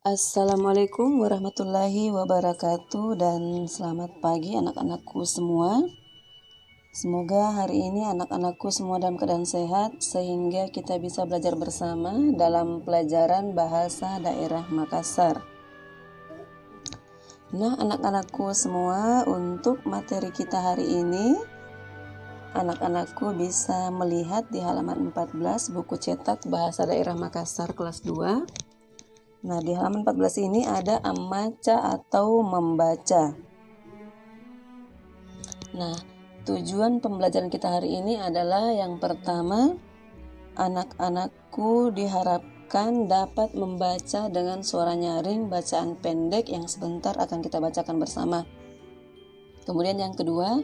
Assalamualaikum warahmatullahi wabarakatuh dan selamat pagi anak-anakku semua. Semoga hari ini anak-anakku semua dalam keadaan sehat sehingga kita bisa belajar bersama dalam pelajaran bahasa daerah Makassar. Nah, anak-anakku semua, untuk materi kita hari ini anak-anakku bisa melihat di halaman 14 buku cetak bahasa daerah Makassar kelas 2. Nah, di halaman 14 ini ada amaca atau membaca. Nah, tujuan pembelajaran kita hari ini adalah yang pertama, anak-anakku diharapkan dapat membaca dengan suara nyaring bacaan pendek yang sebentar akan kita bacakan bersama. Kemudian yang kedua,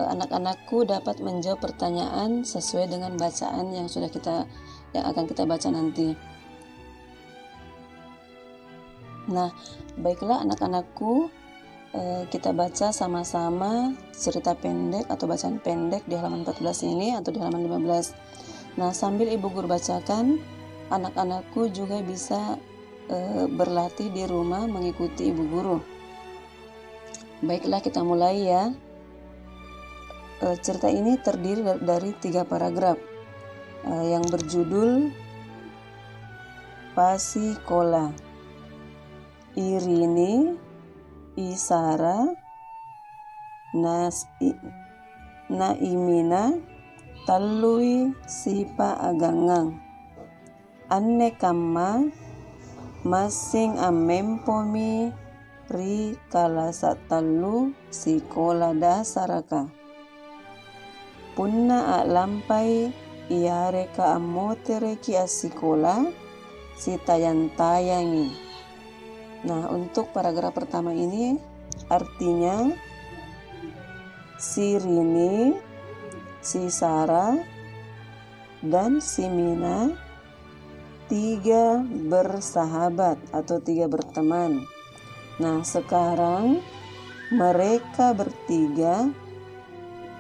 anak-anakku dapat menjawab pertanyaan sesuai dengan bacaan yang akan kita baca nanti. Nah, baiklah anak-anakku, kita baca sama-sama cerita pendek atau bacaan pendek di halaman 14 ini atau di halaman 15. Nah, sambil ibu guru bacakan, anak-anakku juga bisa berlatih di rumah mengikuti ibu guru. Baiklah, kita mulai ya. Cerita ini terdiri dari 3 paragraf yang berjudul Pasikola. Irini, Isara, Naimina, Talui, Sipa Agangang, Anne Kamma, Masing Amempomi, Ri Kalasatallu, Sikola Dasaraka. Punna lampai, Iareka amotereki asikola, Sitayang-tayangi. Nah, untuk paragraf pertama ini artinya si Rini, si Sarah, dan si Mina 3 bersahabat atau 3 berteman. Nah, sekarang mereka bertiga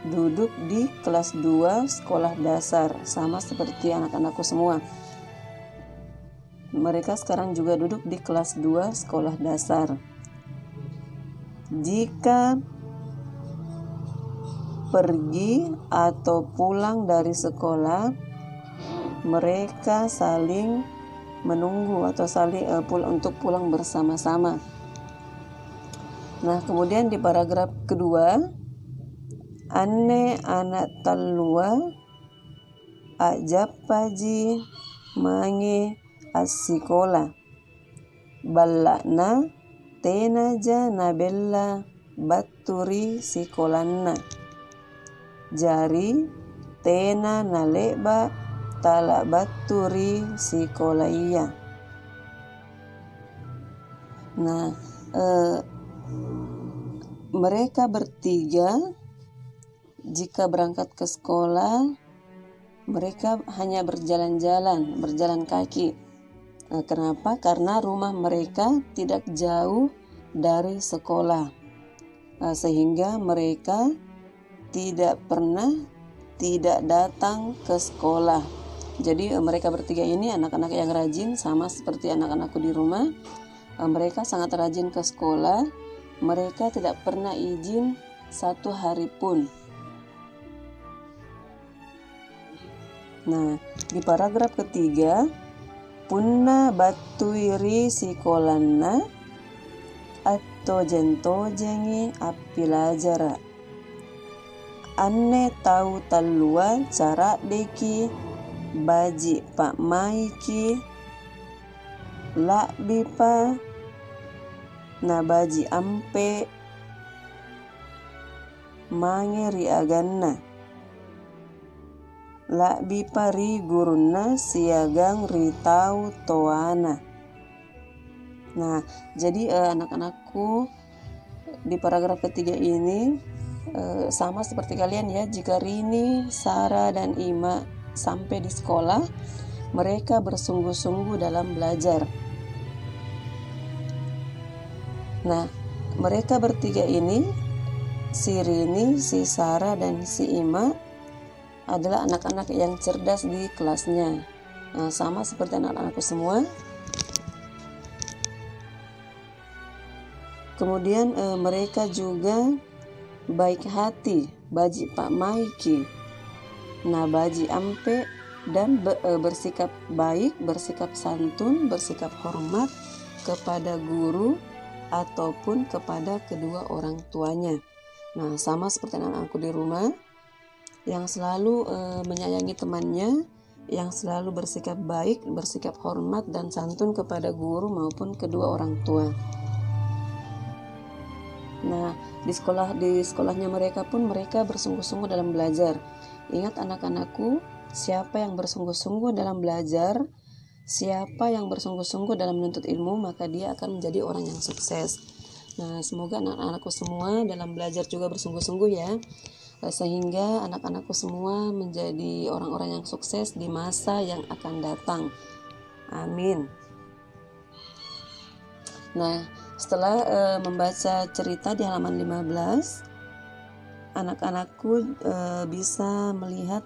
duduk di kelas 2 sekolah dasar, sama seperti anak-anakku semua. Mereka sekarang juga duduk di kelas 2 sekolah dasar. Jika pergi atau pulang dari sekolah, mereka saling menunggu atau saling untuk pulang bersama-sama. Nah, kemudian di paragraf kedua, Anne anak talua ajappaji mange asikola ballana tenaja nabella batturi sikolanna jari tena naleba tala batturi sikolaiya. Nah, mereka bertiga jika berangkat ke sekolah mereka hanya berjalan kaki. Kenapa? Karena rumah mereka tidak jauh dari sekolah, sehingga mereka tidak datang ke sekolah. Jadi mereka bertiga ini anak-anak yang rajin, sama seperti anak-anakku di rumah. Mereka sangat rajin ke sekolah. Mereka tidak pernah izin 1 hari pun. Nah, di paragraf ketiga, punna battuiri sikolanna atto jentojengi appilajara. Anne tahu tallua cara deki baji pak maiki lakbipa nabaji ampe mangeri aganna lakbipa ri guruna siagang ritau toana. Nah, jadi anak-anakku di paragraf ketiga ini sama seperti kalian ya. Jika Rini, Sarah, dan Ima sampai di sekolah, mereka bersungguh-sungguh dalam belajar. Nah, mereka bertiga ini, si Rini, si Sarah, dan si Ima adalah anak-anak yang cerdas di kelasnya. Nah, sama seperti anak-anakku semua. Kemudian mereka juga baik hati, baji Pak Maiki. Nah, baji ampe dan bersikap baik, bersikap santun, bersikap hormat kepada guru ataupun kepada kedua orang tuanya. Nah, sama seperti anak-anakku di rumah yang selalu menyayangi temannya, yang selalu bersikap baik, bersikap hormat dan santun kepada guru maupun kedua orang tua. Nah, di sekolahnya mereka pun mereka bersungguh-sungguh dalam belajar. Ingat anak-anakku, siapa yang bersungguh-sungguh dalam belajar, siapa yang bersungguh-sungguh dalam menuntut ilmu, maka dia akan menjadi orang yang sukses. Nah, semoga anak-anakku semua dalam belajar juga bersungguh-sungguh ya, sehingga anak-anakku semua menjadi orang-orang yang sukses di masa yang akan datang. Amin. Nah, setelah membaca cerita di halaman 15, anak-anakku bisa melihat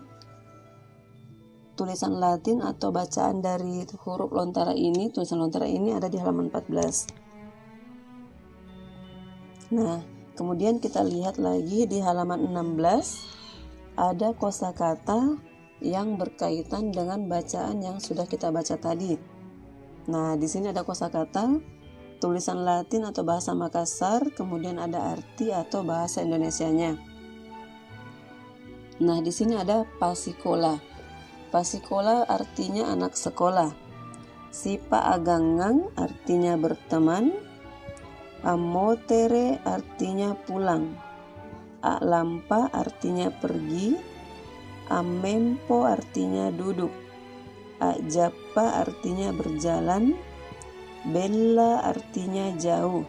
tulisan Latin atau bacaan dari huruf lontara ini. Tulisan lontara ini ada di halaman 14. Nah, kemudian kita lihat lagi di halaman 16 ada kosakata yang berkaitan dengan bacaan yang sudah kita baca tadi. Nah, di sini ada kosakata, tulisan Latin atau bahasa Makassar, kemudian ada arti atau bahasa Indonesianya. Nah, di sini ada pasikola. Pasikola artinya anak sekolah. Sipa agangang artinya berteman. Amotere artinya pulang. Alampa artinya pergi. Amempo artinya duduk. Ajapa artinya berjalan. Bella artinya jauh.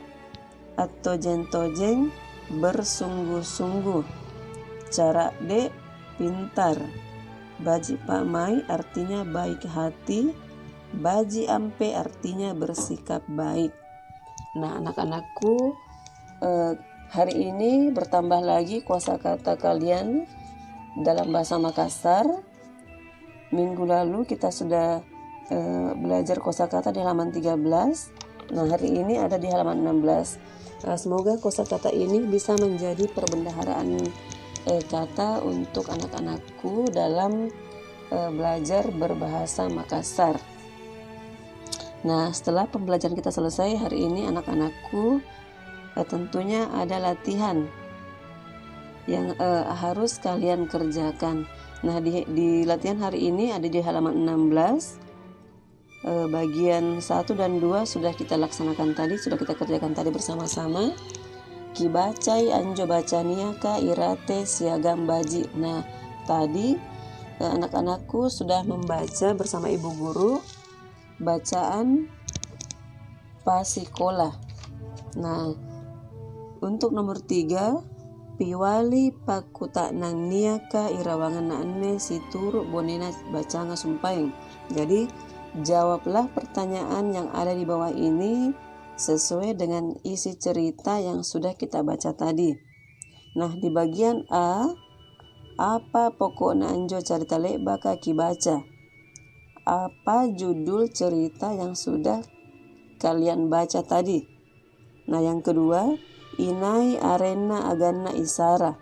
Atau jentojeng bersungguh-sungguh. Cara de pintar. Baji Pak Mai artinya baik hati. Baji Ampe artinya bersikap baik. Nah, anak-anakku, hari ini bertambah lagi kosakata kalian dalam bahasa Makassar. Minggu lalu kita sudah belajar kosakata di halaman 13. Nah, hari ini ada di halaman 16. Semoga kosakata ini bisa menjadi perbendaharaan kata untuk anak-anakku dalam belajar berbahasa Makassar. Nah, setelah pembelajaran kita selesai hari ini, anak-anakku tentunya ada latihan yang harus kalian kerjakan. Nah, di latihan hari ini ada di halaman 16. Bagian 1 dan 2 sudah kita laksanakan tadi, sudah kita kerjakan tadi bersama-sama. Kibacai anjo bacania ka irate siagam baji. Nah, tadi anak-anakku sudah membaca bersama ibu guru bacaan pasikola. Nah, untuk nomor 3, piwali pakuta nang niaka irawangan naane situru bonena bacanga sumpaing. Jadi jawablah pertanyaan yang ada di bawah ini sesuai dengan isi cerita yang sudah kita baca tadi. Nah, di bagian A, apa pokoknya anjo cerita leba kaki baca? Apa judul cerita yang sudah kalian baca tadi? Nah, yang kedua, inai arena agana isara.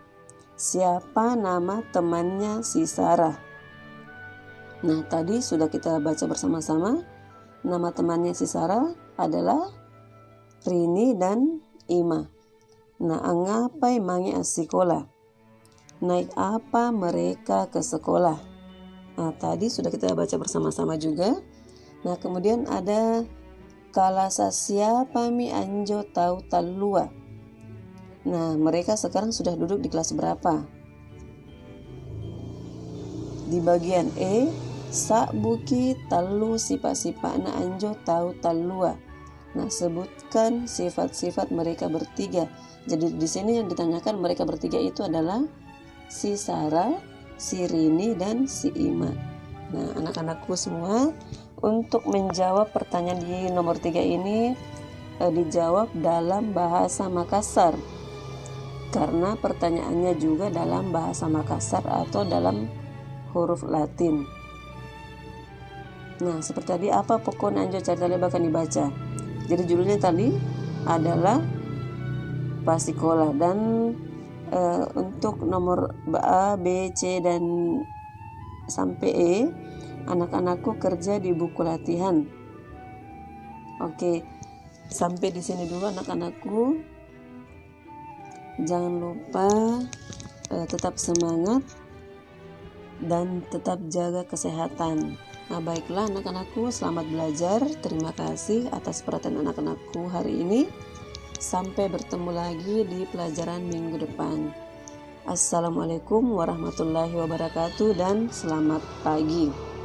Siapa nama temannya si Sarah? Nah, tadi sudah kita baca bersama-sama. Nama temannya si Sarah adalah Rini dan Ima. Nah, angapai mangi asikola. Naik apa mereka ke sekolah? Nah, tadi sudah kita baca bersama-sama juga. Nah, kemudian ada kalasa siapa mi anjo tahu talua. Nah, mereka sekarang sudah duduk di kelas berapa? Di bagian E, sak buki talu sifat-sifat na anjo tahu talua. Nah, sebutkan sifat-sifat mereka bertiga. Jadi di sini yang ditanyakan mereka bertiga itu adalah si Sarah, si Rini, dan si Ima. Nah, anak-anakku semua, untuk menjawab pertanyaan di nomor 3 ini dijawab dalam bahasa Makassar. Karena pertanyaannya juga dalam bahasa Makassar atau dalam huruf Latin. Nah, seperti tadi, apa pokoknya anjo cerita lebakan dibaca. Jadi judulnya tadi adalah pas sekolah. Dan untuk nomor A, B, C dan sampai E, anak-anakku kerja di buku latihan. Oke, sampai di sini dulu anak-anakku. Jangan lupa tetap semangat dan tetap jaga kesehatan. Nah, baiklah anak-anakku, selamat belajar. Terima kasih atas perhatian anak-anakku hari ini. Sampai bertemu lagi di pelajaran minggu depan. Assalamualaikum warahmatullahi wabarakatuh dan selamat pagi.